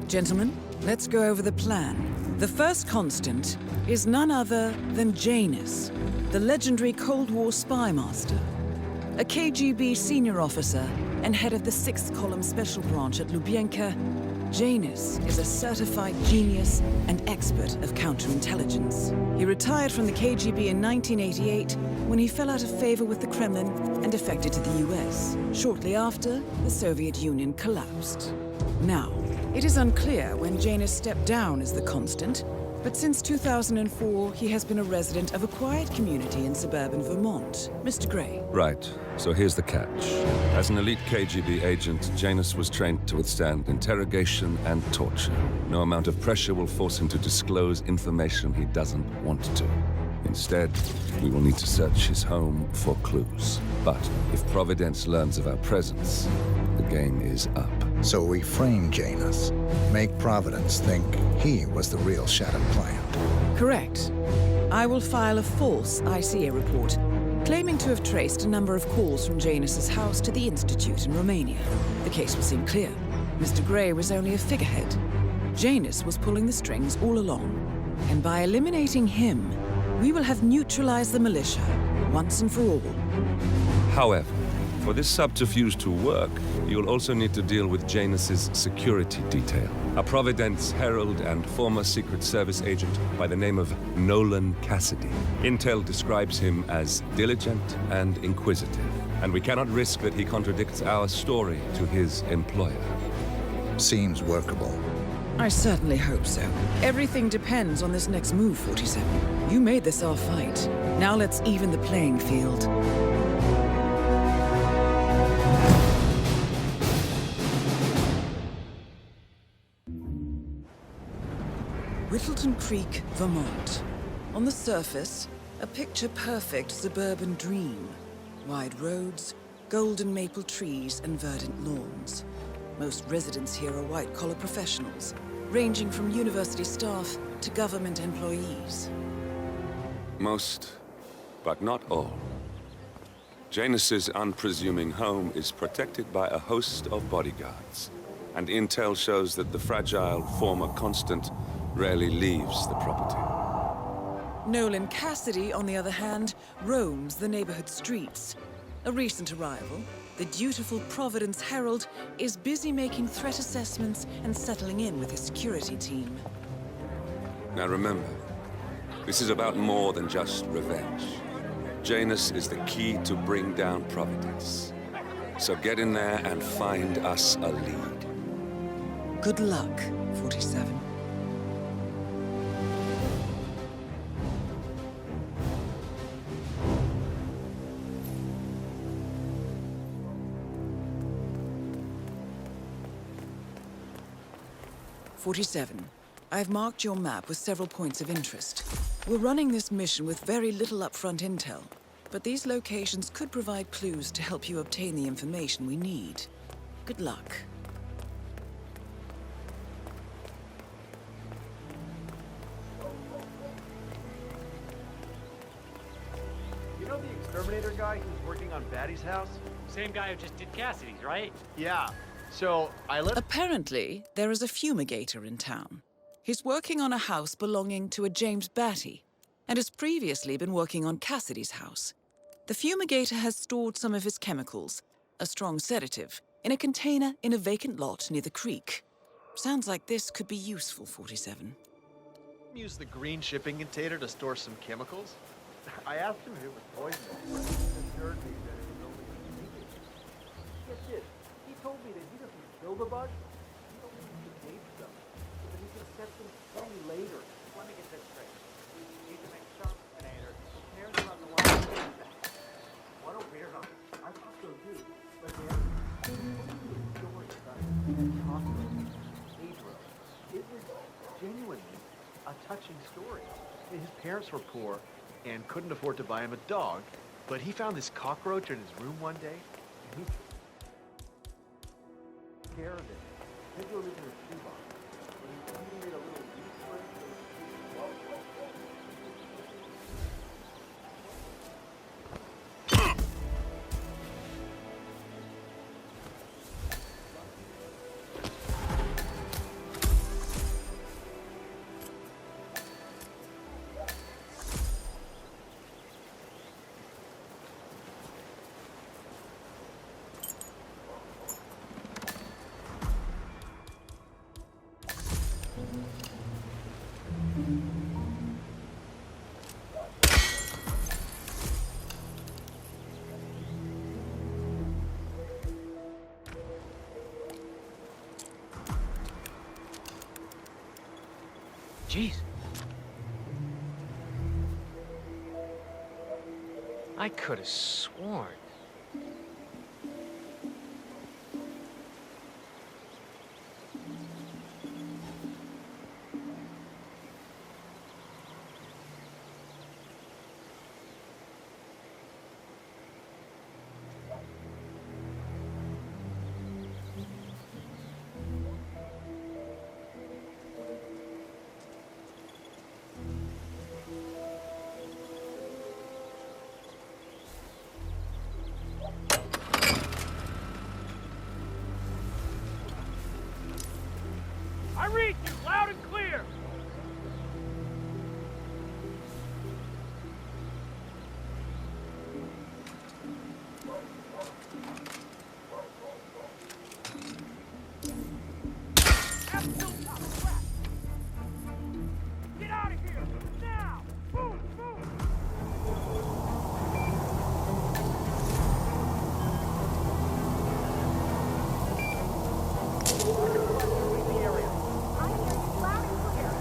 Gentlemen, let's go over the plan. The first constant is none other than Janus, the legendary Cold War spy master. A KGB senior officer and head of the 6th Column Special Branch at Lubyanka, Janus is a certified genius and expert of counterintelligence. He retired from the KGB in 1988 when he fell out of favor with the Kremlin and defected to the US, shortly after the Soviet Union collapsed. Now, it is unclear when Janus stepped down as the constant, but since 2004, he has been a resident of a quiet community in suburban Vermont. Mr. Gray. Right. So here's the catch. As an elite KGB agent, Janus was trained to withstand interrogation and torture. No amount of pressure will force him to disclose information he doesn't want to. Instead, we will need to search his home for clues. But if Providence learns of our presence, the game is up. So we frame Janus, make Providence think he was the real Shattered Plant. Correct. I will file a false ICA report, claiming to have traced a number of calls from Janus's house to the Institute in Romania. The case will seem clear. Mr. Gray was only a figurehead. Janus was pulling the strings all along. And by eliminating him, we will have neutralized the militia, once and for all. However, for this subterfuge to work, you'll also need to deal with Janus's security detail. A Providence herald and former Secret Service agent by the name of Nolan Cassidy. Intel describes him as diligent and inquisitive, and we cannot risk that he contradicts our story to his employer. Seems workable. I certainly hope so. Everything depends on this next move, 47. You made this our fight. Now let's even the playing field. Whittleton Creek, Vermont. On the surface, a picture-perfect suburban dream. Wide roads, golden maple trees, and verdant lawns. Most residents here are white-collar professionals, ranging from university staff to government employees. Most, but not all. Janus's unpresuming home is protected by a host of bodyguards, and intel shows that the fragile former constant rarely leaves the property. Nolan Cassidy, on the other hand, roams the neighborhood streets. A recent arrival, the dutiful Providence Herald is busy making threat assessments and settling in with his security team. Now remember, this is about more than just revenge. Janus is the key to bring down Providence. So get in there and find us a lead. Good luck, 47. I've marked your map with several points of interest. We're running this mission with very little upfront intel, but these locations could provide clues to help you obtain the information we need. Good luck. You know the exterminator guy who's working on Batty's house? Same guy who just did Cassidy's, right? Yeah. So, I left... Apparently, there is a fumigator in town. He's working on a house belonging to a James Batty, and has previously been working on Cassidy's house. The fumigator has stored some of his chemicals, a strong sedative, in a container in a vacant lot near the creek. Sounds like this could be useful, 47. Use the green shipping container to store some chemicals. I asked him if it was poisonous, but he assured me that it was only convenient. Get this, he told me that he doesn't kill the bugs, he only decays them, so that he can set them free later. Let me get this straight. He's an exterminator. His parents are on the line. What a weirdo. I thought so too, but then he told me a story about a cockroach, Pedro. It was genuinely a touching story. His parents were poor and couldn't afford to buy him a dog, but he found this cockroach in his room one day, and he took care of it. Pedro lived in a shoebox, and he even made a little leaf for it. Jeez. I could have sworn. I read you loud and clear! Absolute crap! Get out of here! Now! Move! Move! Leave the area. I hear you loud and clear.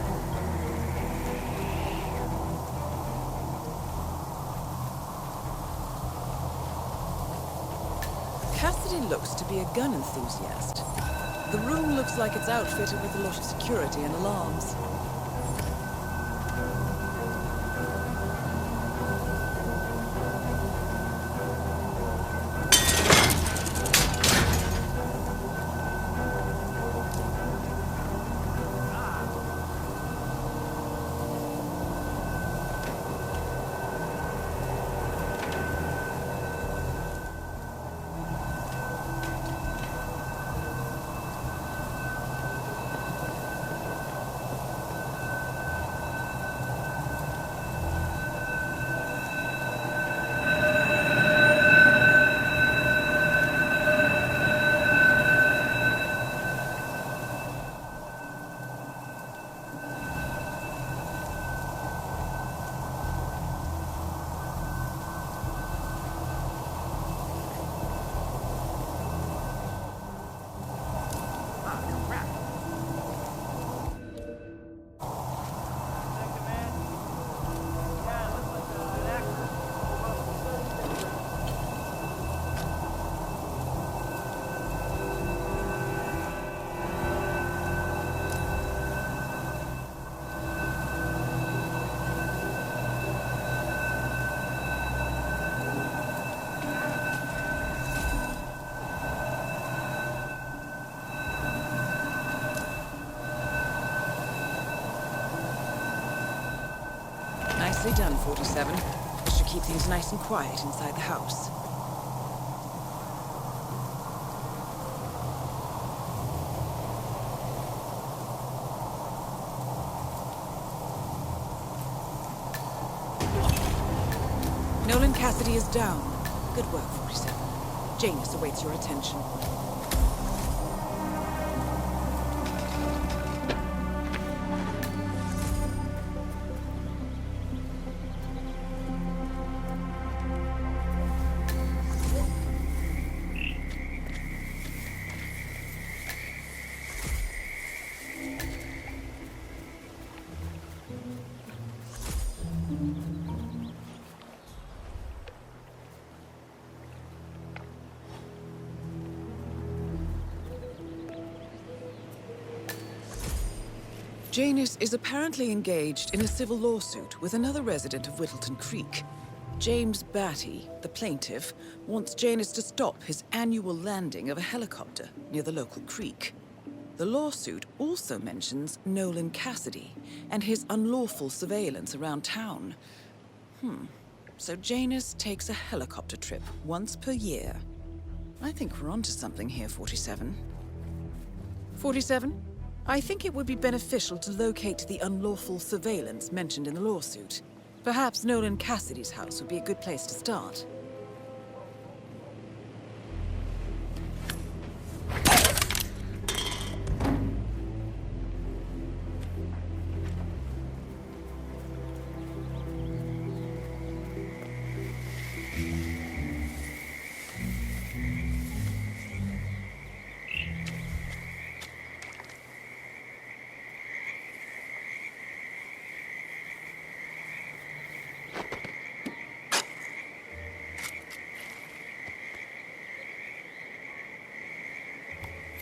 Cassidy looks to be a gun enthusiast. The room looks like it's outfitted with a lot of security and alarms. Nicely done, 47. This should keep things nice and quiet inside the house. Nolan Cassidy is down. Good work, 47. Janus awaits your attention. Janus is apparently engaged in a civil lawsuit with another resident of Whittleton Creek. James Batty, the plaintiff, wants Janus to stop his annual landing of a helicopter near the local creek. The lawsuit also mentions Nolan Cassidy and his unlawful surveillance around town. So Janus takes a helicopter trip once per year. I think we're onto something here, 47. 47? I think it would be beneficial to locate the unlawful surveillance mentioned in the lawsuit. Perhaps Nolan Cassidy's house would be a good place to start.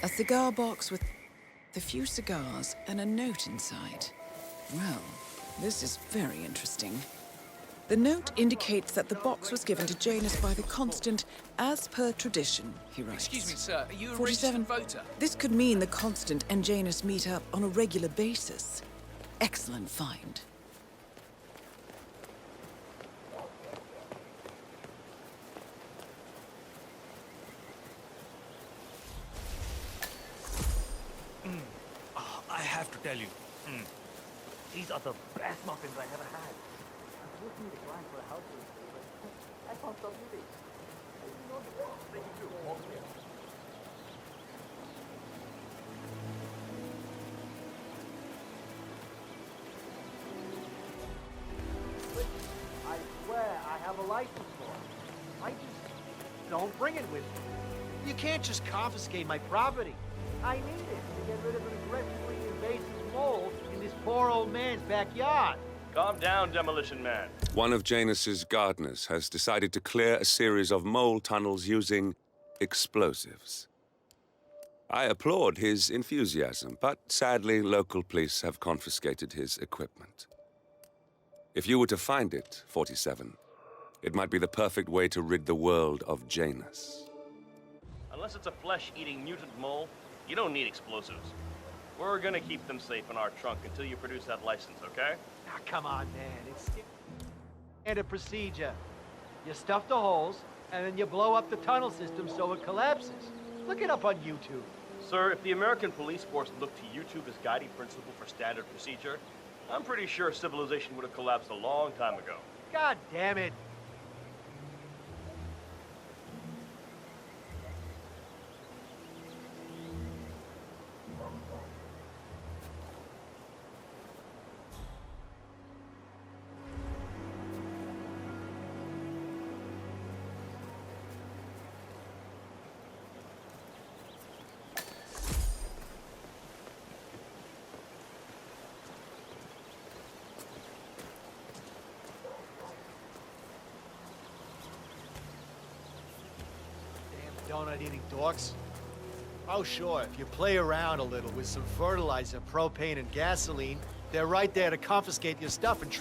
A cigar box with a few cigars and a note inside. Well, this is very interesting. The note indicates that the box was given to Janus by the Constant as per tradition, he writes. Excuse me, sir. Are you a 47. registered voter? This could mean the Constant and Janus meet up on a regular basis. Excellent find. I have to tell you, these are the best muffins I ever had. I'm supposed to meet a client for a house today, but I found something to eat. Thank you, too. Over here. But I swear I have a license for it. I just don't bring it with me. You can't just confiscate my property. I need it to get rid of an aggressively invasive mole in this poor old man's backyard. Calm down, Demolition Man. One of Janus's gardeners has decided to clear a series of mole tunnels using explosives. I applaud his enthusiasm, but sadly, local police have confiscated his equipment. If you were to find it, 47, it might be the perfect way to rid the world of Janus. Unless it's a flesh-eating mutant mole, you don't need explosives. We're gonna keep them safe in our trunk until you produce that license, okay? Ah, come on, man. It's standard procedure. You stuff the holes, and then you blow up the tunnel system so it collapses. Look it up on YouTube. Sir, if the American police force looked to YouTube as guiding principle for standard procedure, I'm pretty sure civilization would have collapsed a long time ago. God damn it. Donut-eating dorks. Oh, sure, if you play around a little with some fertilizer, propane, and gasoline, they're right there to confiscate your stuff and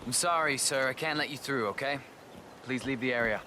I'm sorry, sir. I can't let you through, okay? Please leave the area.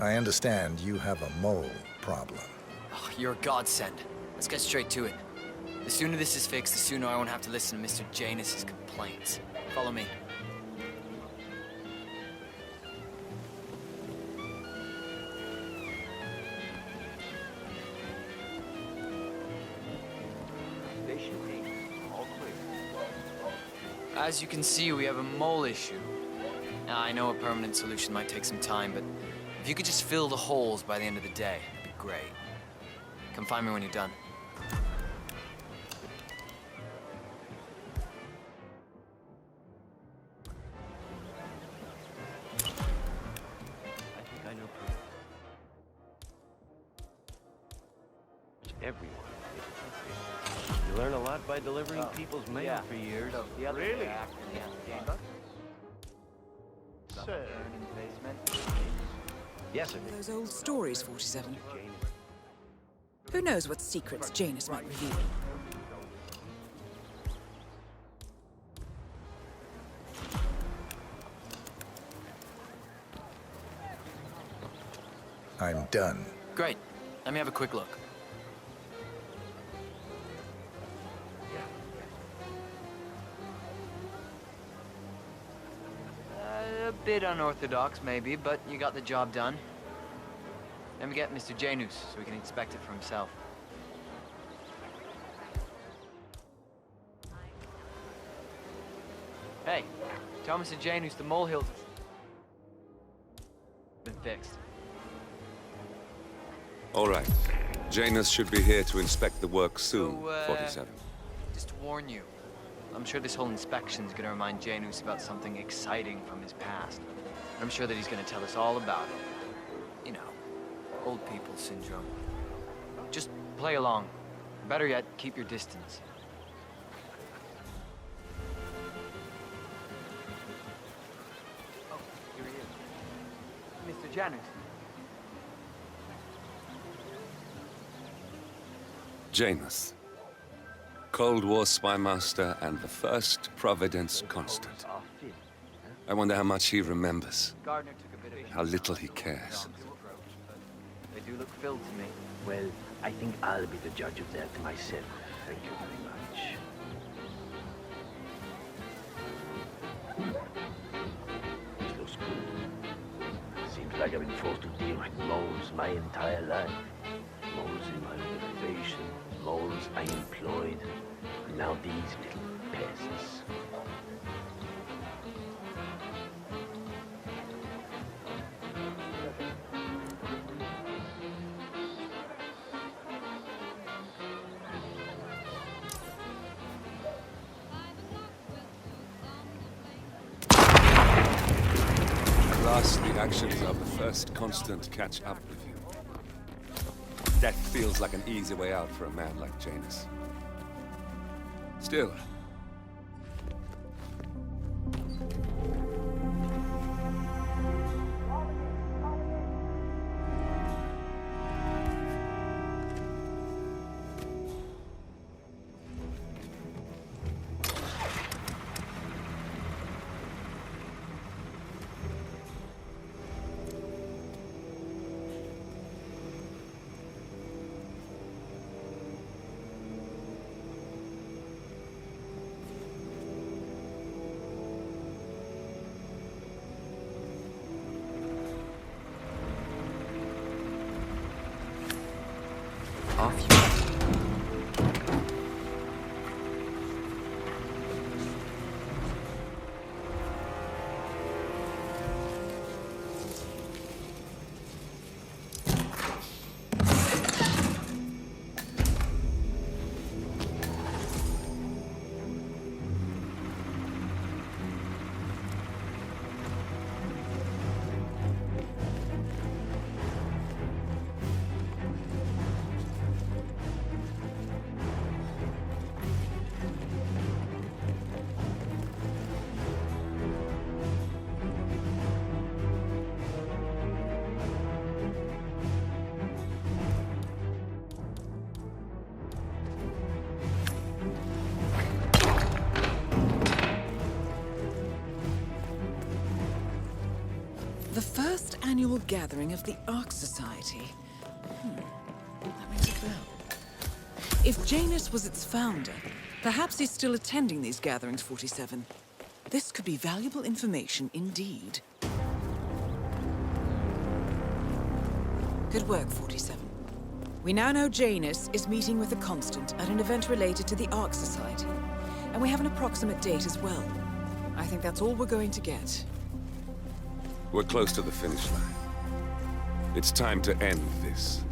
I understand you have a mole problem. Oh, you're a godsend. Let's get straight to it. The sooner this is fixed, the sooner I won't have to listen to Mr. Janus's complaints. Follow me. Station 8, all clear. As you can see, we have a mole issue. Now, I know a permanent solution might take some time, but if you could just fill the holes by the end of the day, that'd be great. Come find me when you're done. I think I know proof. Everyone. You learn a lot by delivering people's mail for years. Really? Sir. Yes, sir. Those old stories, 47. Who knows what secrets Janus might reveal? I'm done. Great. Let me have a quick look. A bit unorthodox, maybe, but you got the job done. Let me get Mr. Janus so we can inspect it for himself. Hey, tell Mr. Janus the molehills been fixed. All right. Janus should be here to inspect the work soon, So, 47. Just to warn you, I'm sure this whole inspection's gonna remind Janus about something exciting from his past. I'm sure that he's gonna tell us all about it. You know, old people syndrome. Just play along. Better yet, keep your distance. Oh, here he is. Mr. Janus. Janus. Cold War spy master and the first Providence constant. I wonder how much he remembers, Gardner took a bit of how little he cares. They do look filled to me. Well, I think I'll be the judge of that myself. Thank you very much. This looks good. Seems like I've been forced to deal with moles my entire life. Moles in my organization, moles I employed, and now these little pests. At last, the actions of the first constant catch up with you. Death feels like an easy way out for a man like Janus. Still, Annual gathering of the Ark Society. That rings a bell. If Janus was its founder, perhaps he's still attending these gatherings, 47. This could be valuable information indeed. Good work, 47. We now know Janus is meeting with the Constant at an event related to the Ark Society. And we have an approximate date as well. I think that's all we're going to get. We're close to the finish line. It's time to end this.